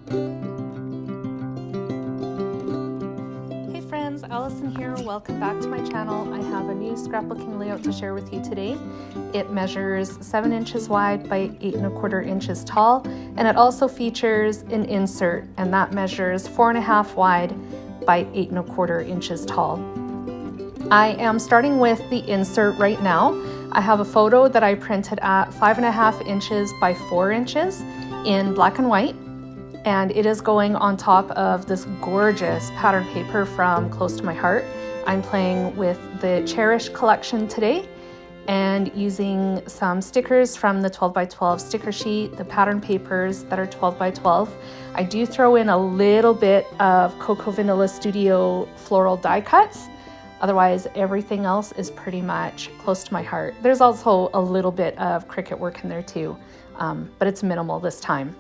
Hey friends, Allison here. Welcome back to my channel. I have a new scrapbooking layout to share with you today. It measures 7 inches wide by 8 1/4 inches tall, and it also features an insert, and that measures 4.5 wide by 8 1/4 inches tall. I am starting with the insert right now. I have a photo that I printed at 5.5 inches by 4 inches in black and white. And it is going on top of this gorgeous pattern paper from Close to My Heart. I'm playing with the Cherish collection today and using some stickers from the 12 by 12 sticker sheet, the pattern papers that are 12 by 12. I do throw in a little bit of Cocoa Vanilla Studio floral die cuts. Otherwise, everything else is pretty much Close to My Heart. There's also a little bit of Cricut work in there too, but it's minimal this time.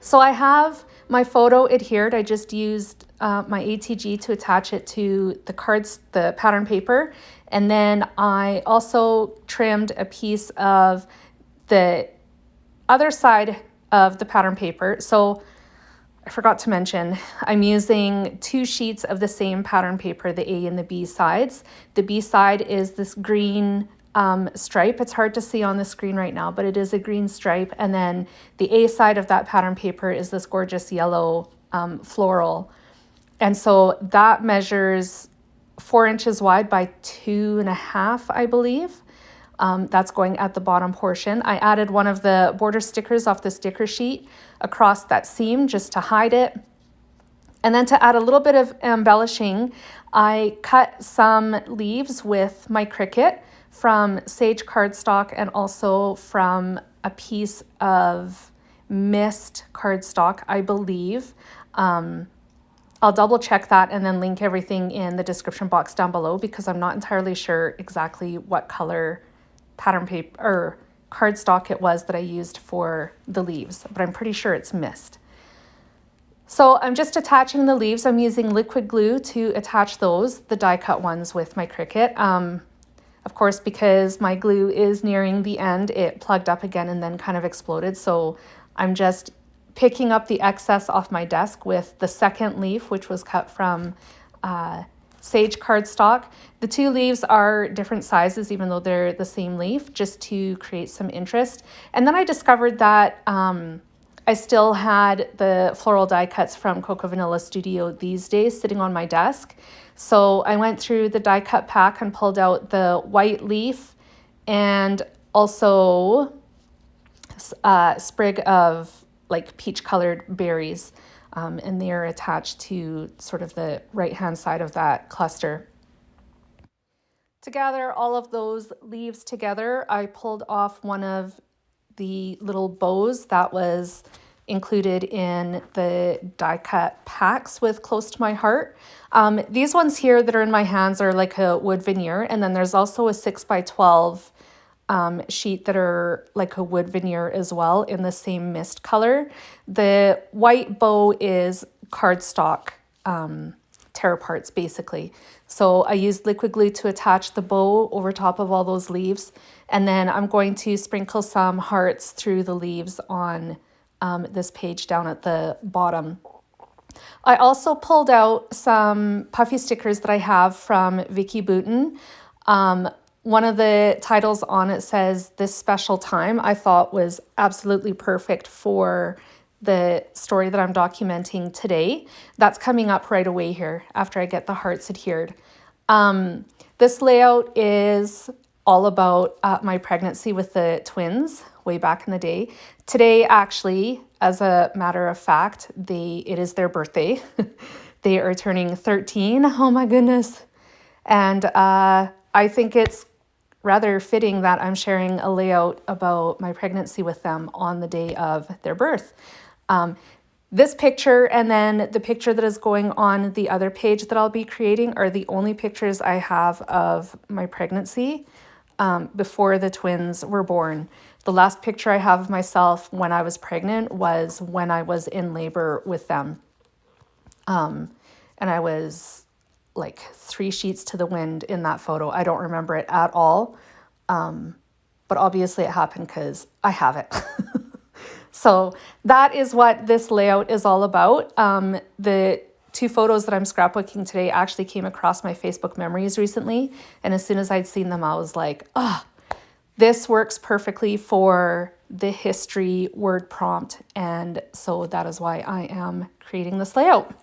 So I have my photo adhered. I just used my ATG to attach it to the cards, the pattern paper. And then I also trimmed a piece of the other side of the pattern paper. So I forgot to mention, I'm using 2 sheets of the same pattern paper, the A and the B sides. The B side is this green stripe. It's hard to see on the screen right now, but it is a green stripe. And then the A side of that pattern paper is this gorgeous yellow floral. And so that measures 4 inches wide by 2.5, I believe. That's going at the bottom portion. I added one of the border stickers off the sticker sheet across that seam just to hide it. And then to add a little bit of embellishing, I cut some leaves with my Cricut from sage cardstock and also from a piece of mist cardstock, I believe. I'll double check that and then link everything in the description box down below because I'm not entirely sure exactly what color pattern paper or cardstock it was that I used for the leaves, but I'm pretty sure it's mist. So I'm just attaching the leaves. I'm using liquid glue to attach those, the die cut ones, with my Cricut. Of course, because my glue is nearing the end, it plugged up again and then kind of exploded. So I'm just picking up the excess off my desk with the second leaf, which was cut from sage cardstock. The 2 leaves are different sizes, even though they're the same leaf, just to create some interest. And then I discovered that I still had the floral die cuts from Cocoa Vanilla Studio these days sitting on my desk. So I went through the die cut pack and pulled out the white leaf and also a sprig of like peach colored berries. And they are attached to sort of the right-hand side of that cluster. To gather all of those leaves together, I pulled off one of the little bows that was included in the die cut packs with Close to My Heart. These ones here that are in my hands are like a wood veneer, and then there's also a 6 by 12 sheet that are like a wood veneer as well in the same mist color. The white bow is cardstock tear parts basically. So I used liquid glue to attach the bow over top of all those leaves, and then I'm going to sprinkle some hearts through the leaves on this page down at the bottom. I also pulled out some puffy stickers that I have from Vicky Booten. One of the titles on it says "This Special Time." I thought was absolutely perfect for the story that I'm documenting today. That's coming up right away here after I get the hearts adhered. This layout is all about my pregnancy with the twins way back in the day. Today, actually, as a matter of fact, it is their birthday. They are turning 13. Oh my goodness. And I think it's rather fitting that I'm sharing a layout about my pregnancy with them on the day of their birth. This picture and then the picture that is going on the other page that I'll be creating are the only pictures I have of my pregnancy before the twins were born. The last picture I have of myself when I was pregnant was when I was in labor with them. And I was like 3 sheets to the wind in that photo. I don't remember it at all. But obviously it happened because I have it. So that is what this layout is all about. The two photos that I'm scrapbooking today actually came across my Facebook memories recently. And as soon as I'd seen them, I was like, oh, this works perfectly for the history word prompt. And so that is why I am creating this layout.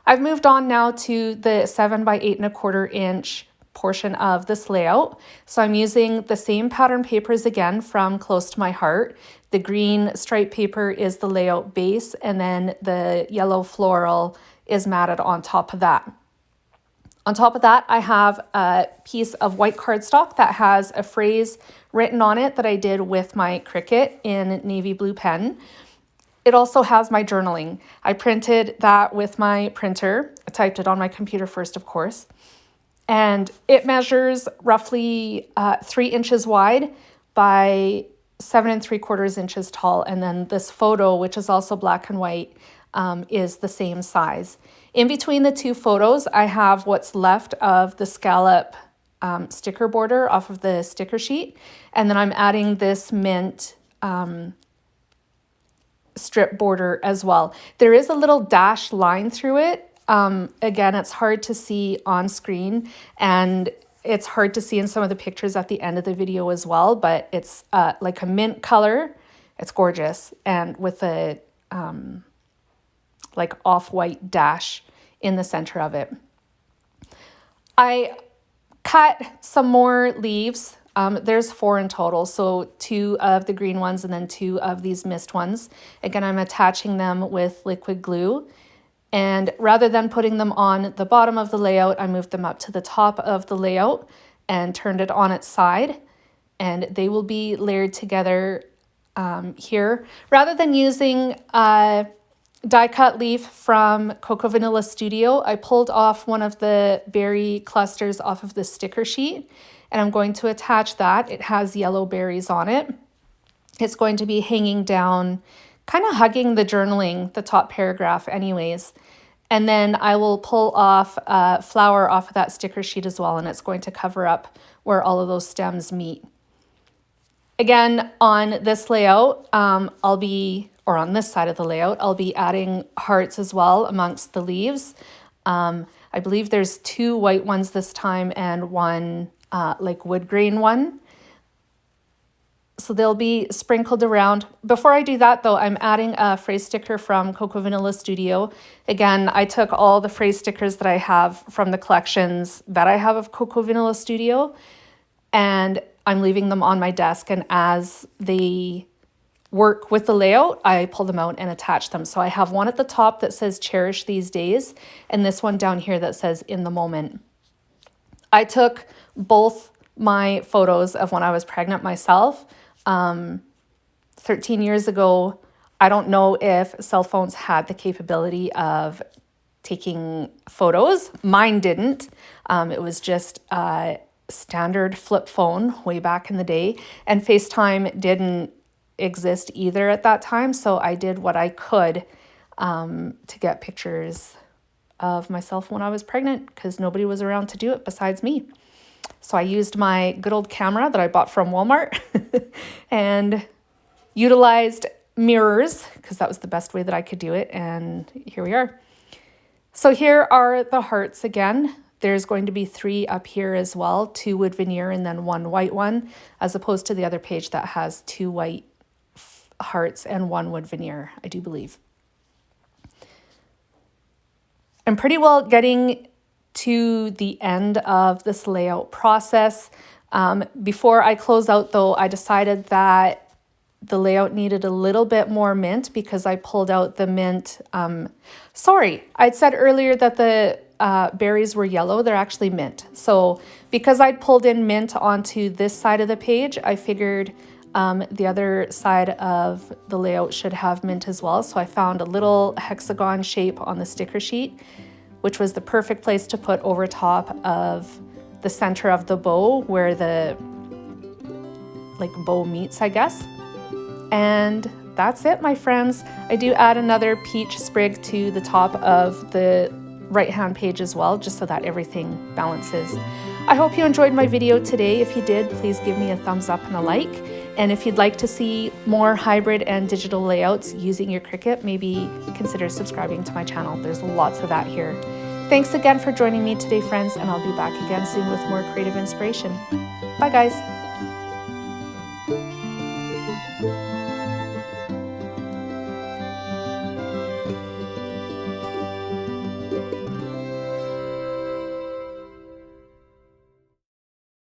I've moved on now to the 7 by 8¼ inch portion of this layout. So I'm using the same pattern papers again from Close to My Heart. The green stripe paper is the layout base, and then the yellow floral is matted on top of that. On top of that, I have a piece of white cardstock that has a phrase written on it that I did with my Cricut in navy blue pen. It also has my journaling. I printed that with my printer. I typed it on my computer first, of course. And it measures roughly 3 inches wide by 7¾ inches tall. And then this photo, which is also black and white, is the same size. In between the two photos, I have what's left of the scallop sticker border off of the sticker sheet. And then I'm adding this mint strip border as well. There is a little dash line through it. Again, it's hard to see on screen, and it's hard to see in some of the pictures at the end of the video as well, but it's like a mint color. It's gorgeous, and with a like off-white dash in the center of it. I cut some more leaves. There's 4 in total, so 2 of the green ones and then 2 of these mist ones. Again, I'm attaching them with liquid glue. And rather than putting them on the bottom of the layout, I moved them up to the top of the layout and turned it on its side. And they will be layered together here. Rather than using a die cut leaf from Cocoa Vanilla Studio, I pulled off one of the berry clusters off of the sticker sheet. And I'm going to attach that. It has yellow berries on it. It's going to be hanging down, kind of hugging the journaling, the top paragraph anyways. And then I will pull off a flower off of that sticker sheet as well, and it's going to cover up where all of those stems meet. Again, on this layout, or on this side of the layout, I'll be adding hearts as well amongst the leaves. I believe there's 2 white ones this time and 1 like wood grain one. So they'll be sprinkled around. Before I do that though, I'm adding a phrase sticker from Cocoa Vanilla Studio. Again, I took all the phrase stickers that I have from the collections that I have of Cocoa Vanilla Studio, and I'm leaving them on my desk, and as they work with the layout, I pull them out and attach them. So I have one at the top that says Cherish These Days, and this one down here that says In the Moment. I took both my photos of when I was pregnant myself. 13 years ago. I don't know if cell phones had the capability of taking photos. Mine didn't. It was just a standard flip phone way back in the day, and FaceTime didn't exist either at that time. So I did what I could to get pictures of myself when I was pregnant, because nobody was around to do it besides me. So I used my good old camera that I bought from Walmart and utilized mirrors, because that was the best way that I could do it. And here we are. So here are the hearts again. There's going to be 3 up here as well, 2 wood veneer and then 1 white one, as opposed to the other page that has 2 white hearts and 1 wood veneer, I do believe. I'm pretty well getting to the end of this layout process. Before I close out though, I decided that the layout needed a little bit more mint because I pulled out the mint. Sorry, I'd said earlier that the berries were yellow. They're actually mint. So because I'd pulled in mint onto this side of the page, I figured the other side of the layout should have mint as well. So I found a little hexagon shape on the sticker sheet, which was the perfect place to put over top of the center of the bow where the bow meets, I guess. And that's it, my friends. I do add another peach sprig to the top of the right-hand page as well, just so that everything balances. I hope you enjoyed my video today. If you did, please give me a thumbs up and a like. And if you'd like to see more hybrid and digital layouts using your Cricut, maybe consider subscribing to my channel. There's lots of that here. Thanks again for joining me today, friends, and I'll be back again soon with more creative inspiration. Bye, guys.